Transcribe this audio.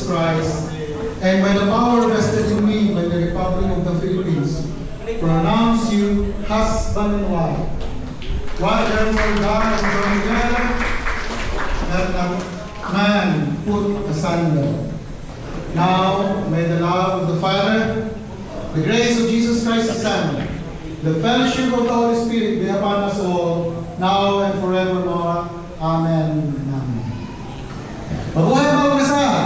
Christ, and by the power vested in me by the Republic of the Philippines, pronounce you husband and wife. What therefore God has joined together, let not man put asunder. Now, may the love of the Father, the grace of Jesus Christ the Son, the fellowship of the Holy Spirit be upon us all, now and forevermore. Amen. Amen. Mabuhay mga kasama!